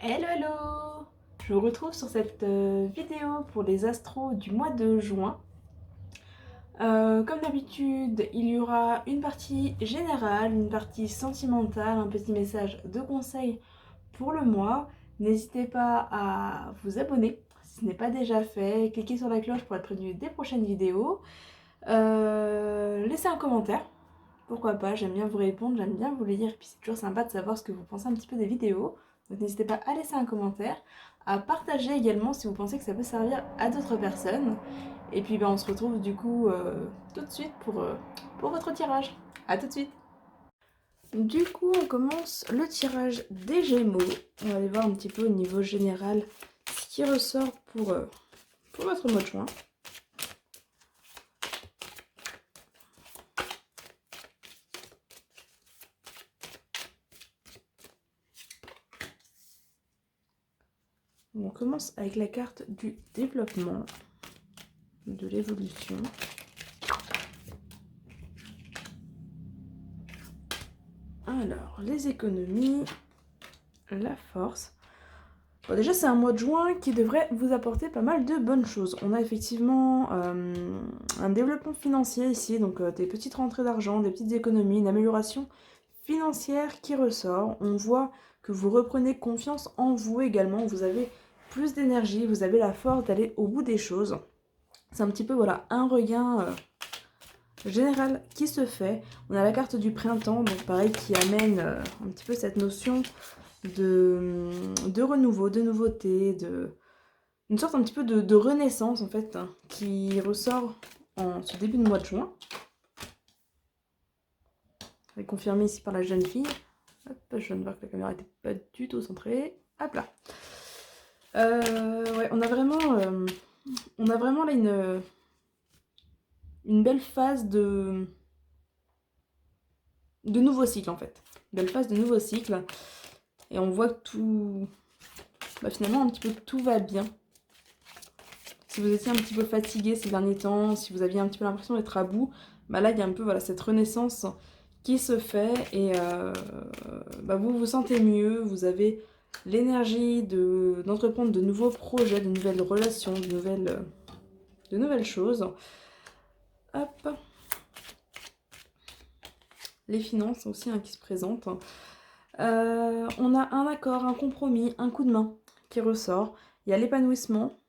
Hello hello. Je vous retrouve sur cette vidéo pour les astros du mois de juin. Comme d'habitude, il y aura une partie générale, une partie sentimentale, un petit message de conseil pour le mois. N'hésitez pas à vous abonner si ce n'est pas déjà fait, cliquez sur la cloche pour être prévenu des prochaines vidéos. Laissez un commentaire, pourquoi pas, j'aime bien vous répondre, j'aime bien vous lire, puis c'est toujours sympa de savoir ce que vous pensez un petit peu des vidéos. Donc n'hésitez pas à laisser un commentaire, à partager également si vous pensez que ça peut servir à d'autres personnes. Et puis on se retrouve du coup tout de suite pour votre tirage. A tout de suite. Du coup on commence le tirage des Gémeaux. On va aller voir un petit peu au niveau général ce qui ressort pour votre mois de juin. On commence avec la carte du développement, de l'évolution. Alors, les économies, la force. Bon, déjà, c'est un mois de juin qui devrait vous apporter pas mal de bonnes choses. On a effectivement un développement financier ici, donc des petites rentrées d'argent, des petites économies, une amélioration financière qui ressort. On voit que vous reprenez confiance en vous également. Vous avez plus d'énergie, vous avez la force d'aller au bout des choses. C'est un petit peu, voilà, un regain général qui se fait. On a la carte du printemps, donc pareil, qui amène un petit peu cette notion de renouveau, de nouveauté, une sorte un petit peu de renaissance en fait, hein, qui ressort en ce début de mois de juin. C'est confirmé ici par la jeune fille. Hop, je viens de voir que la caméra n'était pas du tout centrée. Hop là. Ouais, on a vraiment là une belle phase de nouveau cycle en fait. Belle phase de nouveau cycle. Et on voit que tout... Bah, finalement, un petit peu tout va bien. Si vous étiez un petit peu fatigué ces derniers temps, si vous aviez un petit peu l'impression d'être à bout, bah là, il y a un peu voilà, cette renaissance qui se fait et bah, vous vous sentez mieux, vous avez l'énergie d'entreprendre de nouveaux projets, de nouvelles relations, de nouvelles choses. Hop. Les finances aussi hein, qui se présentent. On a un accord, un compromis, un coup de main qui ressort. Il y a l'épanouissement.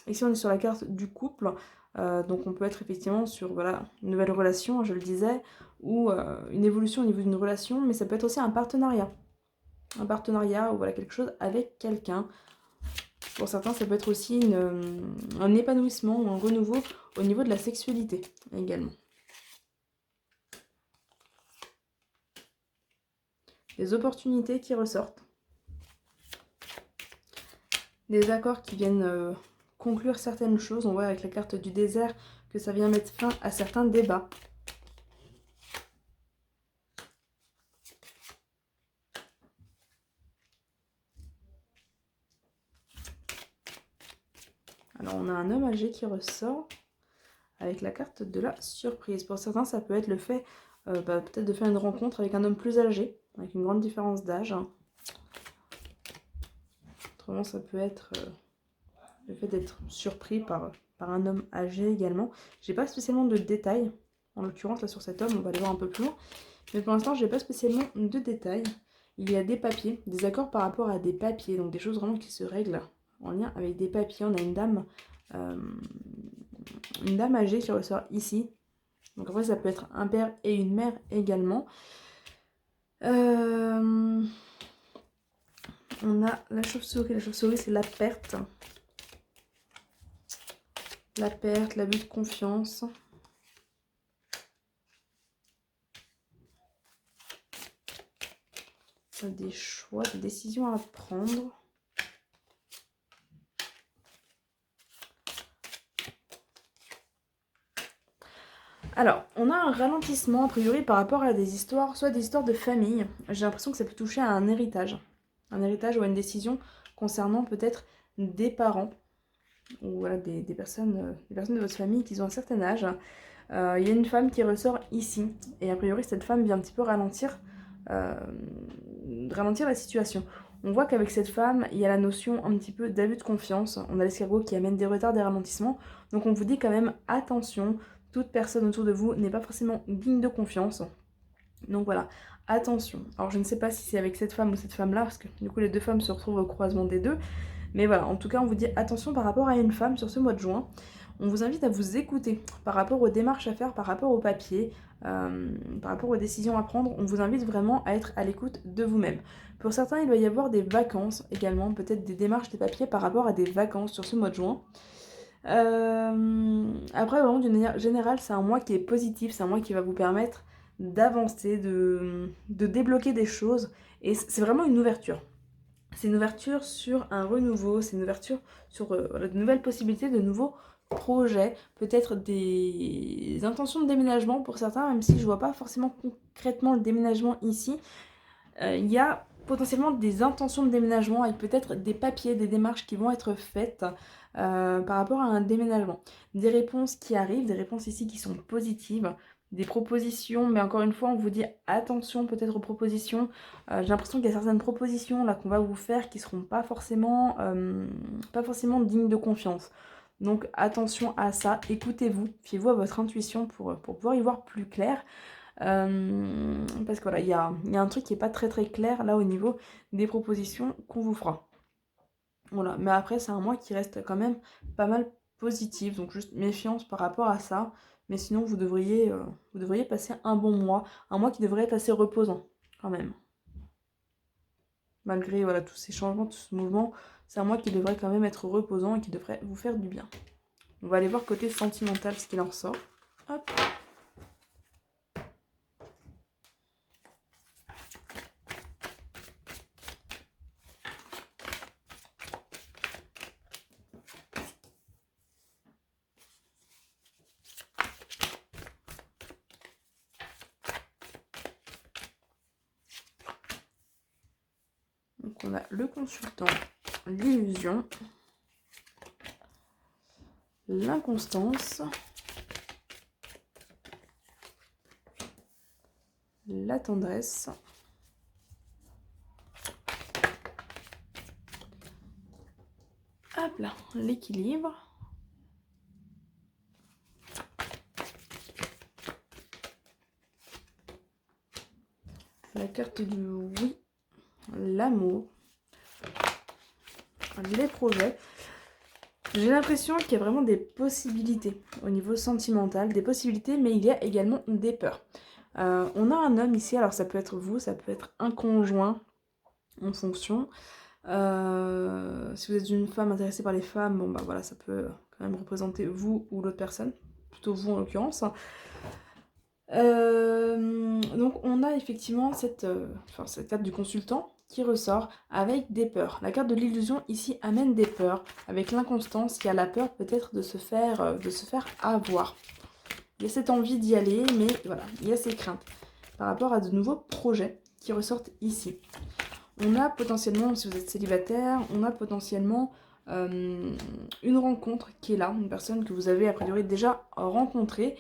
Ici, on est sur la carte du couple. Donc, on peut être effectivement sur voilà, une nouvelle relation, je le disais, ou une évolution au niveau d'une relation, mais ça peut être aussi un partenariat. Un partenariat ou voilà, quelque chose avec quelqu'un. Pour certains, ça peut être aussi un épanouissement ou un renouveau au niveau de la sexualité également. Des opportunités qui ressortent. Des accords qui viennent conclure certaines choses. On voit avec la carte du désert que ça vient mettre fin à certains débats. Alors on a un homme âgé qui ressort avec la carte de la surprise. Pour certains, ça peut être le fait peut-être de faire une rencontre avec un homme plus âgé, avec une grande différence d'âge. Autrement, ça peut être le fait d'être surpris par un homme âgé également. J'ai pas spécialement de détails, en l'occurrence là sur cet homme, on va aller voir un peu plus loin. Mais pour l'instant, j'ai pas spécialement de détails. Il y a des papiers, des accords par rapport à des papiers, donc des choses vraiment qui se règlent en lien avec des papiers. On a une dame âgée qui ressort ici. Donc après, ça peut être un père et une mère également. On a la chauve-souris. La chauve-souris, c'est la perte. La perte, l'abus de confiance. Des choix, des décisions à prendre. Alors, on a un ralentissement a priori par rapport à des histoires, soit des histoires de famille. J'ai l'impression que ça peut toucher à un héritage. Un héritage ou à une décision concernant peut-être des parents ou voilà, des personnes de votre famille qui ont un certain âge. Il y a une femme qui ressort ici et a priori cette femme vient un petit peu ralentir la situation. On voit qu'avec cette femme, il y a la notion un petit peu d'abus de confiance. On a l'escargot qui amène des retards, des ralentissements. Donc on vous dit quand même attention, toute personne autour de vous n'est pas forcément digne de confiance. Donc voilà, attention. Alors je ne sais pas si c'est avec cette femme ou cette femme-là, parce que du coup les deux femmes se retrouvent au croisement des deux. Mais voilà, en tout cas on vous dit attention par rapport à une femme sur ce mois de juin. On vous invite à vous écouter par rapport aux démarches à faire, par rapport aux papiers, par rapport aux décisions à prendre. On vous invite vraiment à être à l'écoute de vous-même. Pour certains, il va y avoir des vacances également, peut-être des démarches, des papiers par rapport à des vacances sur ce mois de juin. Après, vraiment, d'une manière générale, c'est un mois qui est positif, c'est un mois qui va vous permettre d'avancer, de débloquer des choses. Et c'est vraiment une ouverture. C'est une ouverture sur un renouveau, c'est une ouverture sur de nouvelles possibilités, de nouveaux projets, peut-être des intentions de déménagement pour certains, même si je vois pas forcément concrètement le déménagement ici. Il y a potentiellement des intentions de déménagement avec peut-être des papiers, des démarches qui vont être faites par rapport à un déménagement. Des réponses qui arrivent, des réponses ici qui sont positives, des propositions, mais encore une fois, on vous dit attention peut-être aux propositions. J'ai l'impression qu'il y a certaines propositions là qu'on va vous faire qui ne seront pas forcément dignes de confiance. Donc attention à ça, écoutez-vous, fiez-vous à votre intuition pour pouvoir y voir plus clair. Parce que voilà, il y a un truc qui n'est pas très très clair là au niveau des propositions qu'on vous fera. Voilà, mais après c'est un mois qui reste quand même pas mal positif, donc juste méfiance par rapport à ça. Mais sinon vous devriez passer un bon mois, un mois qui devrait être assez reposant quand même. Malgré voilà, tous ces changements, tout ce mouvement, c'est un mois qui devrait quand même être reposant et qui devrait vous faire du bien. On va aller voir côté sentimental ce qu'il en ressort. Hop. Donc on a le consultant, l'illusion, l'inconstance, la tendresse, hop là, l'équilibre, la carte du oui, l'amour, les projets. J'ai l'impression qu'il y a vraiment des possibilités au niveau sentimental, des possibilités, mais il y a également des peurs. On a un homme ici, alors ça peut être vous, ça peut être un conjoint en fonction. Si vous êtes une femme intéressée par les femmes, bon bah voilà, ça peut quand même représenter vous ou l'autre personne, plutôt vous en l'occurrence. Donc on a effectivement cette carte du consultant qui ressort avec des peurs. La carte de l'illusion ici amène des peurs. Avec l'inconstance, il y a la peur peut-être de se faire avoir. Il y a cette envie d'y aller, mais voilà, il y a ces craintes par rapport à de nouveaux projets qui ressortent ici. On a potentiellement, si vous êtes célibataire, on a potentiellement une rencontre qui est là, une personne que vous avez a priori déjà rencontrée,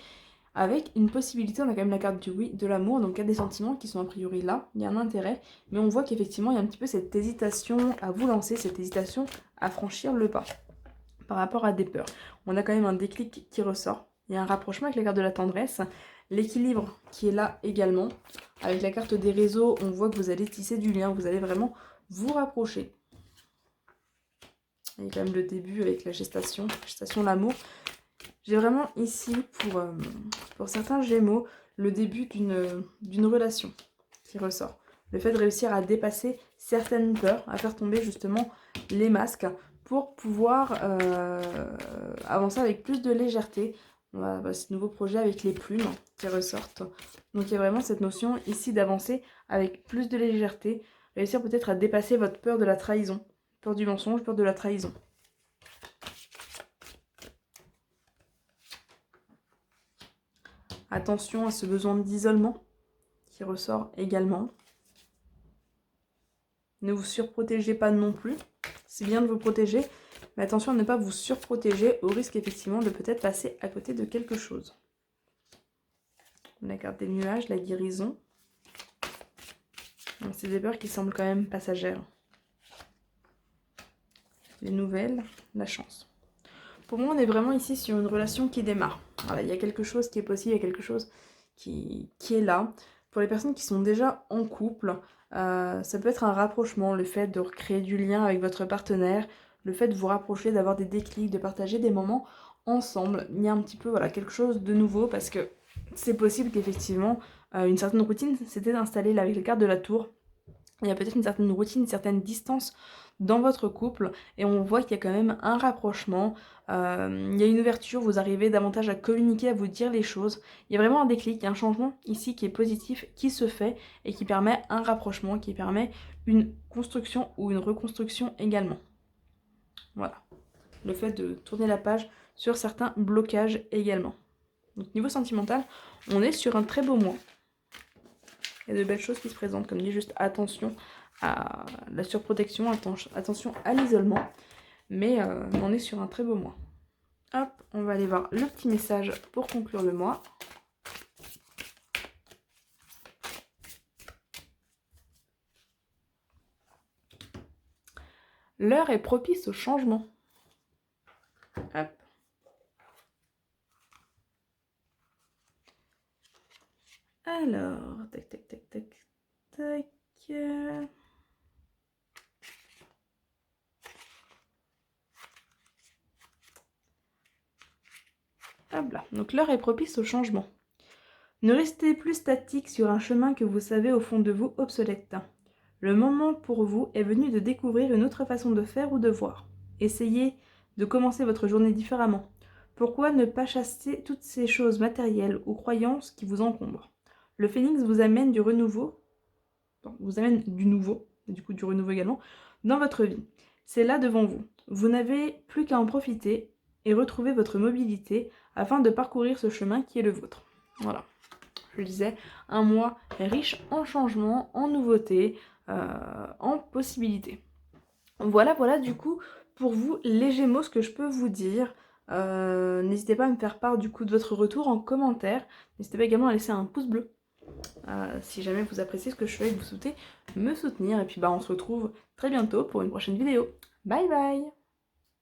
avec une possibilité, on a quand même la carte du oui, de l'amour, donc il y a des sentiments qui sont a priori là, il y a un intérêt, mais on voit qu'effectivement il y a un petit peu cette hésitation à vous lancer, cette hésitation à franchir le pas par rapport à des peurs. On a quand même un déclic qui ressort, il y a un rapprochement avec la carte de la tendresse, l'équilibre qui est là également, avec la carte des réseaux, on voit que vous allez tisser du lien, vous allez vraiment vous rapprocher. Il y a quand même le début avec la gestation l'amour. J'ai vraiment ici, pour certains Gémeaux, le début d'une relation qui ressort. Le fait de réussir à dépasser certaines peurs, à faire tomber justement les masques pour pouvoir avancer avec plus de légèreté. On va ce nouveau projet avec les plumes qui ressortent. Donc il y a vraiment cette notion ici d'avancer avec plus de légèreté, réussir peut-être à dépasser votre peur de la trahison, peur du mensonge, peur de la trahison. Attention à ce besoin d'isolement qui ressort également. Ne vous surprotégez pas non plus. C'est bien de vous protéger, mais attention à ne pas vous surprotéger au risque effectivement de peut-être passer à côté de quelque chose. La carte des nuages, la guérison. C'est des peurs qui semblent quand même passagères. les nouvelles, la chance. Pour moi, on est vraiment ici sur une relation qui démarre. Voilà, il y a quelque chose qui est possible, il y a quelque chose qui est là. Pour les personnes qui sont déjà en couple, ça peut être un rapprochement, le fait de recréer du lien avec votre partenaire, le fait de vous rapprocher, d'avoir des déclics, de partager des moments ensemble. Il y a un petit peu voilà, quelque chose de nouveau parce que c'est possible qu'effectivement une certaine routine s'était installée là avec les cartes de la tour. Il y a peut-être une certaine routine, une certaine distance dans votre couple et on voit qu'il y a quand même un rapprochement, il y a une ouverture, vous arrivez davantage à communiquer, à vous dire les choses. Il y a vraiment un déclic, il y a un changement ici qui est positif, qui se fait et qui permet un rapprochement, qui permet une construction ou une reconstruction également. Voilà, le fait de tourner la page sur certains blocages également. Donc niveau sentimental, on est sur un très beau mois. Il y a de belles choses qui se présentent, comme dit, juste attention à la surprotection, attention à l'isolement. Mais on est sur un très beau mois. Hop, on va aller voir le petit message pour conclure le mois. L'heure est propice au changement. Hop. Alors, tac, tac, tac, tac, tac. Hop là. Donc l'heure est propice au changement. Ne restez plus statique sur un chemin que vous savez au fond de vous obsolète. Le moment pour vous est venu de découvrir une autre façon de faire ou de voir. Essayez de commencer votre journée différemment. Pourquoi ne pas chasser toutes ces choses matérielles ou croyances qui vous encombrent? Le phénix vous amène du renouveau, vous amène du nouveau, et du coup du renouveau également, dans votre vie. C'est là devant vous. Vous n'avez plus qu'à en profiter et retrouver votre mobilité afin de parcourir ce chemin qui est le vôtre. Voilà. Je le disais, un mois riche en changements, en nouveautés, en possibilités. Voilà du coup pour vous les Gémeaux ce que je peux vous dire. N'hésitez pas à me faire part du coup de votre retour en commentaire. N'hésitez pas également à laisser un pouce bleu si jamais vous appréciez ce que je fais et que vous souhaitez me soutenir. Et puis on se retrouve très bientôt pour une prochaine vidéo. Bye bye!